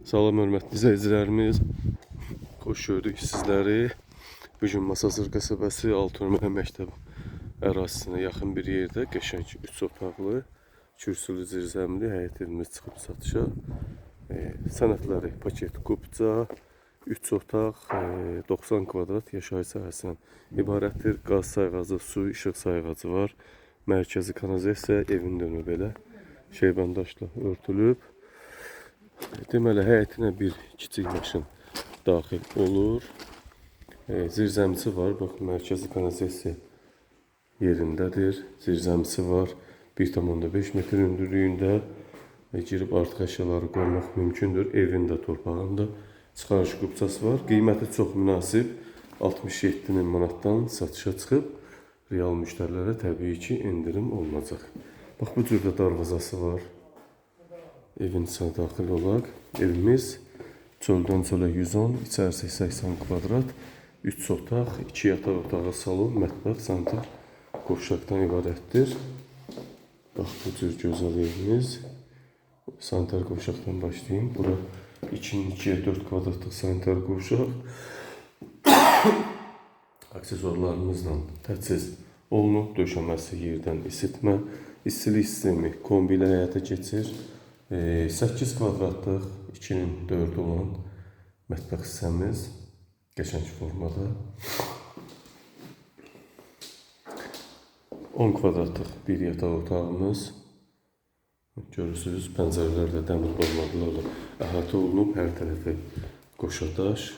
Salam hörmətli izləyicilərimiz. Xoş gördük sizləri. Bugün Masazır qəsəbəsi Altınörmə məktəb ərazisinə yaxın bir yerdə qəşəng 3 otaqlı, kürsülü, zirzəmili həyət evimiz çıxıb satışa. Sənədləri paket kupça, 3 otaq, 90 kvadrat yaşayış sahəsindən ibarətdir. Qaz sayğacı, su, işıq sayğacı var. Mərkəzi kanalizasiya evin dönü belə şeybandaşla örtülüb. Deməli, həyətinə bir kiçik maşın daxil olur. Zirzəmisi var. Bax, mərkəzi kanalizasiya yerindədir. Zirzəmisi var. 1,5 metr hündürlüyündə. Girib artıq əşyaları qoymaq mümkündür. Evin də torpağında çıxarış qubçası var. Qiyməti çox münasib. 67 min manatdan satışa çıxıb. Real müştərilərə təbii ki, indirim olunacaq. Bax, bu cür də darvazası var. Evin içine daxil olaq. Evimiz çöldən çölə 110, içərisi 80 kvadrat, 3 otaq, 2 yataq otağı, salon, mətbəx, sanitar qovşaqdan ibarətdir. Bax, bu cür gözəl evimiz. Sanitar qovşaqdan başlayayım. Bura 2-nin 2-yə 4 kvadratlıq sanitar qovşaq. Aksesuarlarımızla təchiz olunub. Döşəməsi yerdən isitmə, istilik sistemi kombi ilə həyata keçir. 8 kvadratlıq 2-nin 4 olan mətbəx hissəmiz qəşəng formada. 10 kvadratlıq bir yataq otağımız. Görürsünüz, pəncərələr də dəmir qolmaqlarla əhatə olunub. Hər tərəfi qoşadaş.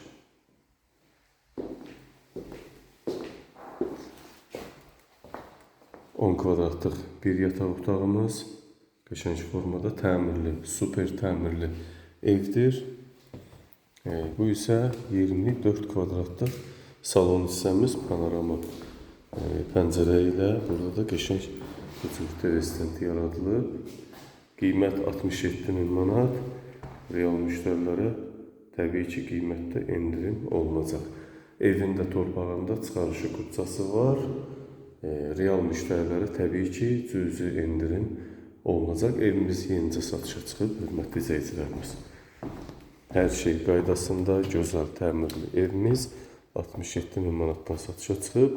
On kvadratlıq bir yataq otağımız. Qəşəng formada təmirli, super təmirli evdir. Bu isə 24 kvadratlıq salon hissəmiz, panorama pəncərə ilə. Burada da qəşəng restorant yaradılıb. Qiymət 67 min manat. Real müştərilərə təbii ki, qiymətdə indirim olunacaq. Evin də torpağında çıxarışı qubçası var. Real müştərilərə təbii ki, cüzi indirim olunacaq. Evimiz yenicə satışa çıxıb, hörmətli izləyicilərimiz. Hər şey qaydasında, gözəl təmirli evimiz 67 min manatdan satışa çıxıb,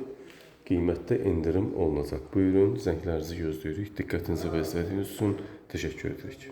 qiymətdə indirim olunacaq. Buyurun, zənglərinizi gözləyirik. Diqqətinizi və izlədiyiniz üçün təşəkkür edirik.